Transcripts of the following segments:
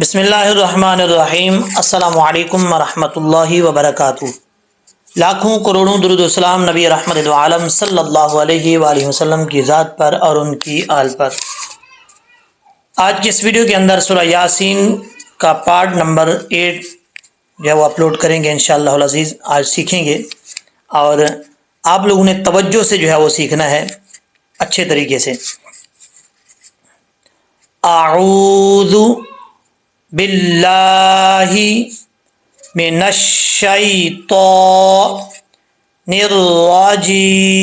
بسم اللہ الرحمن الرحیم۔ السلام علیکم ورحمۃ اللہ وبرکاتہ۔ لاکھوں کروڑوں درود و سلام نبی رحمت العالم صلی اللہ علیہ وآلہ وسلم کی ذات پر اور ان کی آل پر۔ آج کی اس ویڈیو کے اندر سورہ یاسین کا پارٹ نمبر 8 جو ہے وہ اپلوڈ کریں گے انشاءاللہ العزیز۔ آج سیکھیں گے اور آپ لوگوں نے توجہ سے جو ہے وہ سیکھنا ہے اچھے طریقے سے۔ اعوذ باللہ من الشیطان الرجیم۔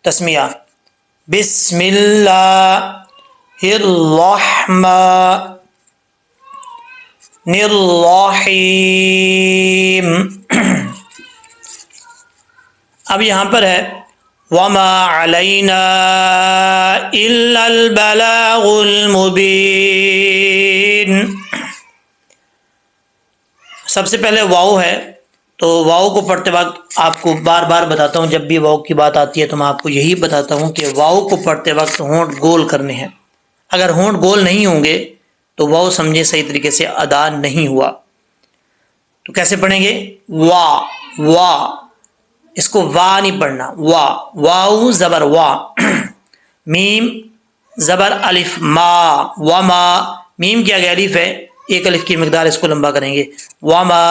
تسمیہ بسم اللہ الرحمن الرحیم۔ اب یہاں پر ہے وَمَا عَلَيْنَا إِلَّا الْبَلَاغُ الْمُبِينُ۔ سب سے پہلے واو ہے، تو واو کو پڑھتے وقت آپ کو بار بار بتاتا ہوں، جب بھی واو کی بات آتی ہے تو میں آپ کو یہی بتاتا ہوں کہ واو کو پڑھتے وقت ہونٹ گول کرنے ہیں۔ اگر ہونٹ گول نہیں ہوں گے تو واو سمجھے صحیح طریقے سے ادا نہیں ہوا۔ تو کیسے پڑھیں گے؟ وا وا، اس کو وا نہیں پڑھنا، وا واو زبر وا، میم زبر الف ما، وما، میم کی آگے الف ہے، ایک الف کی مقدار اس کو لمبا کریں گے، وما۔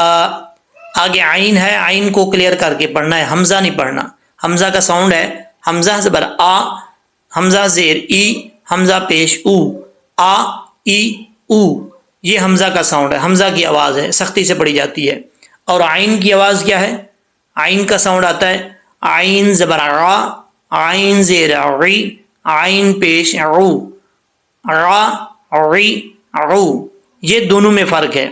آگے عین ہے، عین کو کلیئر کر کے پڑھنا ہے، حمزہ نہیں پڑھنا۔ حمزہ کا ساؤنڈ ہے حمزہ زبر آ، حمزہ زیر ای، حمزہ پیش او، آ ای او، یہ حمزہ کا ساؤنڈ ہے، حمزہ کی آواز ہے، سختی سے پڑھی جاتی ہے۔ اور عین کی آواز کیا ہے؟ عین کا ساؤنڈ آتا ہے عین زبر را، عین زیر عی، عین پیش عو، را عی عو، یہ دونوں میں فرق ہے۔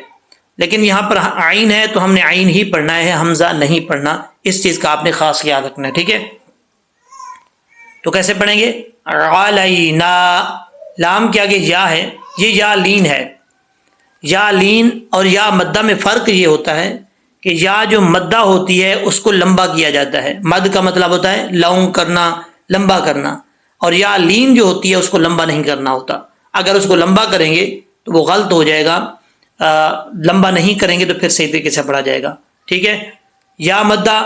لیکن یہاں پر عین ہے تو ہم نے عین ہی پڑھنا ہے، حمزہ نہیں پڑھنا، اس چیز کا آپ نے خاص خیال رکھنا ہے، ٹھیک ہے؟ تو کیسے پڑھیں گے؟ علینا، لام کے آگے یا ہے، یہ یا لین ہے۔ یا لین اور یا مدہ میں فرق یہ ہوتا ہے کہ یا جو مدہ ہوتی ہے اس کو لمبا کیا جاتا ہے، مد کا مطلب ہوتا ہے لونگ کرنا، لمبا کرنا، اور یا لین جو ہوتی ہے اس کو لمبا نہیں کرنا ہوتا۔ اگر اس کو لمبا کریں گے تو وہ غلط ہو جائے گا، لمبا نہیں کریں گے تو پھر صحیح طریقے سے پڑھا جائے گا، ٹھیک ہے؟ یا مدہ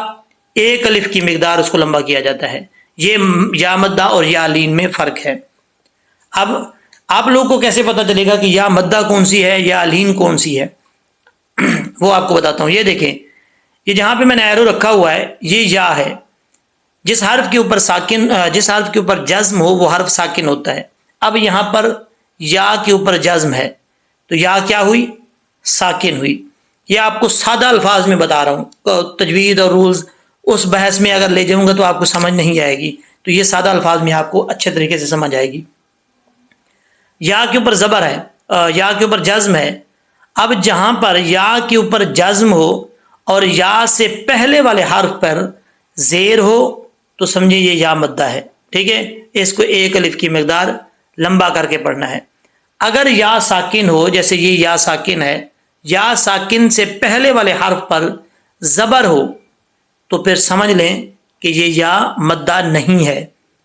ایک الف کی مقدار اس کو لمبا کیا جاتا ہے، یہ یا مدہ اور یا لین میں فرق ہے۔ اب آپ لوگوں کو کیسے پتہ چلے گا کہ یا مدہ کون سی ہے یا لین کون سی ہے؟ وہ آپ کو بتاتا ہوں۔ یہ دیکھیں، یہ جہاں پہ میں نے ایرو رکھا ہوا ہے یہ یا ہے، جس حرف کے اوپر ساکن، جس حرف کے اوپر جزم ہو وہ حرف ساکن ہوتا ہے۔ اب یہاں پر یا کے اوپر جزم ہے تو یا کیا ہوئی؟ ساکن ہوئی۔ یہ آپ کو سادہ الفاظ میں بتا رہا ہوں، تجوید اور رولز اس بحث میں اگر لے جاؤں گا تو آپ کو سمجھ نہیں آئے گی، تو یہ سادہ الفاظ میں آپ کو اچھے طریقے سے سمجھ آئے گی۔ یا کے اوپر زبر ہے، یا کے اوپر جزم ہے۔ اب جہاں پر یا کے اوپر جزم ہو اور یا سے پہلے والے حرف پر زیر ہو تو سمجھے یہ یا مدہ ہے، ٹھیک ہے؟ اس کو ایک الف کی مقدار لمبا کر کے پڑھنا ہے۔ اگر یا ساکن ہو، جیسے یہ یا ساکن ہے، یا ساکن سے پہلے والے حرف پر زبر ہو تو پھر سمجھ لیں کہ یہ یا مدہ نہیں ہے۔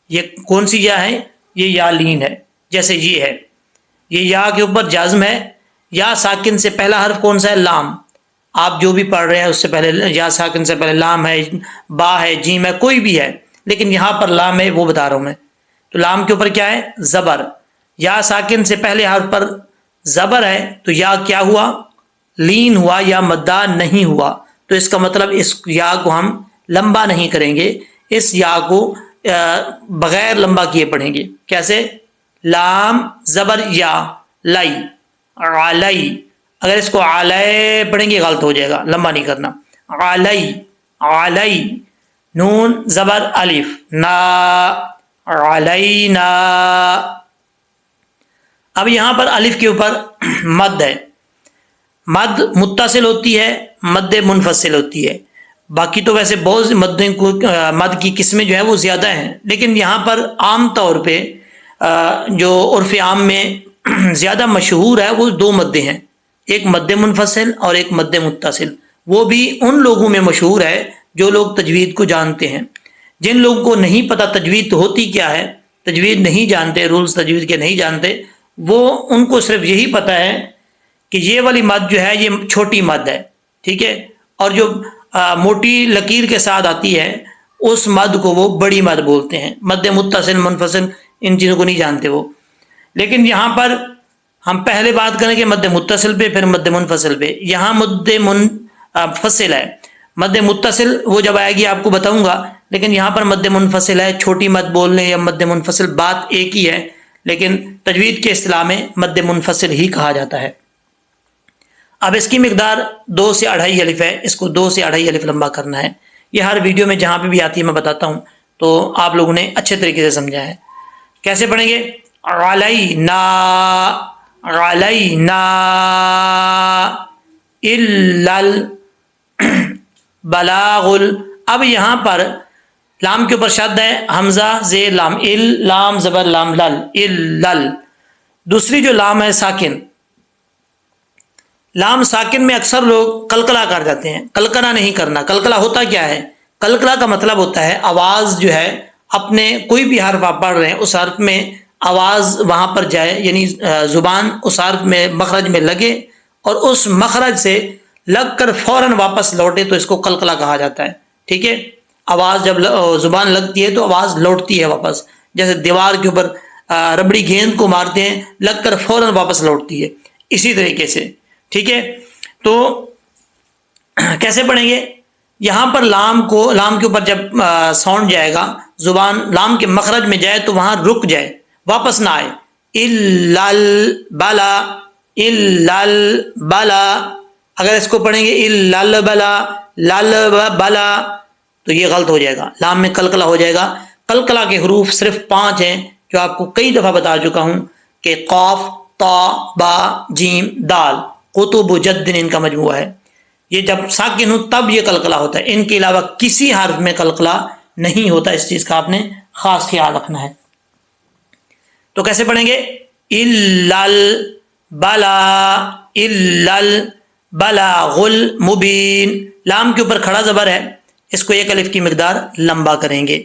یہ کون سی یا ہے؟ یہ یا لین ہے۔ جیسے یہ ہے، یہ یا کے اوپر جازم ہے، یا ساکن سے پہلا حرف کون سا ہے؟ لام۔ آپ جو بھی پڑھ رہے ہیں اس سے پہلے یا ساکن سے پہلے لام ہے، با ہے، جیم ہے، کوئی بھی ہے، لیکن یہاں پر لام ہے وہ بتا رہا ہوں میں۔ تو لام کے اوپر کیا ہے؟ زبر۔ یا ساکن سے پہلے حرف پر زبر ہے تو یا کیا ہوا؟ لین ہوا، یا مدہ نہیں ہوا۔ تو اس کا مطلب اس یا کو ہم لمبا نہیں کریں گے، اس یا کو بغیر لمبا کیے پڑھیں گے۔ کیسے؟ لام زبر یا، لائی، علی۔ اگر اس کو علی پڑھیں گے غلط ہو جائے گا، لمبا نہیں کرنا۔ علی، علی، نون زبر الف، نا، علینا۔ اب یہاں پر الف کے اوپر مد ہے، مد متصل ہوتی ہے، مد منفصل ہوتی ہے۔ باقی تو ویسے بہت مد کی قسمیں جو ہیں وہ زیادہ ہیں، لیکن یہاں پر عام طور پہ جو عرف عام میں زیادہ مشہور ہے وہ دو مدیں ہیں، ایک مد منفصل اور ایک مد متصل۔ وہ بھی ان لوگوں میں مشہور ہے جو لوگ تجوید کو جانتے ہیں۔ جن لوگوں کو نہیں پتہ تجوید ہوتی کیا ہے، تجوید نہیں جانتے، رولز تجوید کے نہیں جانتے، وہ ان کو صرف یہی پتہ ہے کہ یہ والی مد جو ہے یہ چھوٹی مد ہے، ٹھیک ہے، اور جو موٹی لکیر کے ساتھ آتی ہے اس مد کو وہ بڑی مد بولتے ہیں۔ مد متصل منفصل ان چیزوں کو نہیں جانتے وہ، لیکن یہاں پر ہم پہلے بات کریں گے مد متصل پہ، پھر مد منفصل پہ۔ یہاں مد منفصل ہے، مد متصل وہ جب آئے گی آپ کو بتاؤں گا، لیکن یہاں پر مد منفصل ہے۔ چھوٹی مد بولنے یا مد منفصل بات ایک ہی ہے، لیکن تجوید کے اصطلاح میں مد منفصل ہی کہا جاتا ہے۔ اب اس کی مقدار 2 سے 2.5 الف ہے، اس کو 2 سے 2.5 الف لمبا کرنا ہے۔ یہ ہر ویڈیو میں جہاں پہ بھی آتی ہے میں بتاتا ہوں، تو آپ لوگوں نے اچھے طریقے سے سمجھا ہے۔ کیسے پڑھیں گے؟ علینا، علینا الا البلاغ اب یہاں پر لام کے اوپر شد ہے، حمزہ زیر لام، ال لام زبر لام لل، ال دوسری جو لام ہے ساکن، لام ساکن میں اکثر لوگ قلقلہ کر جاتے ہیں۔ قلقلہ نہیں کرنا۔ قلقلہ ہوتا کیا ہے؟ قلقلہ کا مطلب ہوتا ہے آواز جو ہے اپنے کوئی بھی حرف آپ پڑھ رہے ہیں اس حرف میں آواز وہاں پر جائے، یعنی زبان اس حرف میں مخرج میں لگے اور اس مخرج سے لگ کر فوراً واپس لوٹے، تو اس کو قلقلہ کہا جاتا ہے، ٹھیک ہے۔ آواز جب زبان لگتی ہے تو آواز لوٹتی ہے واپس، جیسے دیوار کے اوپر ربڑی گیند کو مارتے ہیں، لگ کر فوراً واپس لوٹتی ہے، اسی طریقے سے، ٹھیک ہے۔ تو کیسے پڑھیں گے؟ یہاں پر لام کے اوپر جب ساؤنڈ جائے گا، زبان لام کے مخرج میں جائے تو وہاں رک جائے، واپس نہ آئے۔ الل بلا، بلا، اگر اس کو پڑھیں گے الل بلا، لل بلا، تو یہ غلط ہو جائے گا، لام میں قلقلہ ہو جائے گا۔ قلقلہ کے حروف صرف 5 ہیں، جو آپ کو کئی دفعہ بتا چکا ہوں کہ قاف، تا، با، جیم، دال، قطب و جد ان کا مجموعہ ہے۔ یہ جب ساکن ہو تب یہ قلقلہ ہوتا ہے، ان کے علاوہ کسی حرف میں قلقلہ نہیں ہوتا، اس چیز کا آپ نے خاص خیال رکھنا ہے۔ تو کیسے پڑھیں گے؟ الل بلا، الل بلاغ المبین، لام کے اوپر کھڑا زبر ہے، اس کو 1 الف کی مقدار لمبا کریں گے،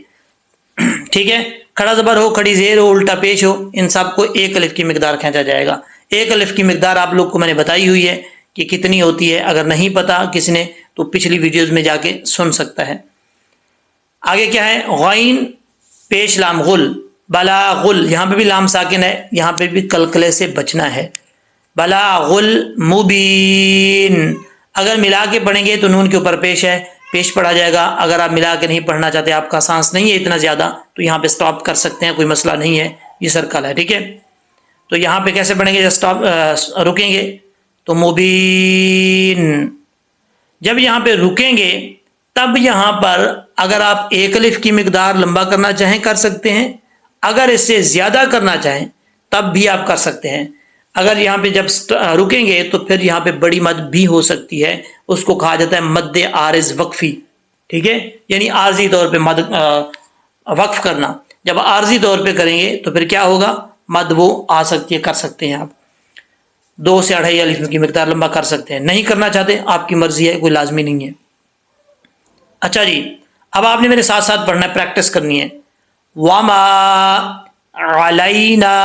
ٹھیک ہے۔ کھڑا زبر ہو، کھڑی زیر ہو، الٹا پیش ہو، ان سب کو 1 الف کی مقدار کھینچا جائے گا۔ 1 الف کی مقدار آپ لوگ کو میں نے بتائی ہوئی ہے کہ کتنی ہوتی ہے، اگر نہیں پتا کسی نے تو پچھلی ویڈیوز میں جا کے سن سکتا ہے۔ آگے کیا ہے؟ غین پیش لام غل، بلاغ، یہاں پہ بھی لام ساکن ہے، یہاں پہ بھی قلقلے سے بچنا ہے۔ بلاغ المبین، اگر ملا کے پڑھیں گے تو نون کے اوپر پیش ہے، پیش پڑھا جائے گا۔ اگر آپ ملا کے نہیں پڑھنا چاہتے، آپ کا سانس نہیں ہے اتنا زیادہ، تو یہاں پہ سٹاپ کر سکتے ہیں، کوئی مسئلہ نہیں ہے، یہ سرکل ہے، ٹھیک ہے۔ تو یہاں پہ کیسے پڑھیں گے؟ سٹاپ رکیں گے تو مبین، جب یہاں پہ رکیں گے تب یہاں پر اگر آپ 1 الف کی مقدار لمبا کرنا چاہیں کر سکتے ہیں، اگر اس سے زیادہ کرنا چاہیں تب بھی آپ کر سکتے ہیں۔ اگر یہاں پہ جب رکیں گے تو پھر یہاں پہ بڑی مد بھی ہو سکتی ہے، اس کو کہا جاتا ہے مد عارض وقفی، ٹھیک ہے، یعنی عارضی طور پہ مد وقف کرنا۔ جب عارضی طور پہ کریں گے تو پھر کیا ہوگا؟ مد وہ آ سکتی ہے، کر سکتے ہیں آپ 2 سے 2.5 الف کی مقدار لمبا کر سکتے ہیں، نہیں کرنا چاہتے آپ کی مرضی ہے، کوئی لازمی نہیں ہے۔ اچھا جی، اب آپ نے میرے ساتھ ساتھ پڑھنا ہے، پریکٹس کرنی ہے۔ وما علینا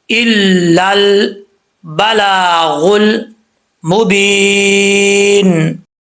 الا البلاغ المبین۔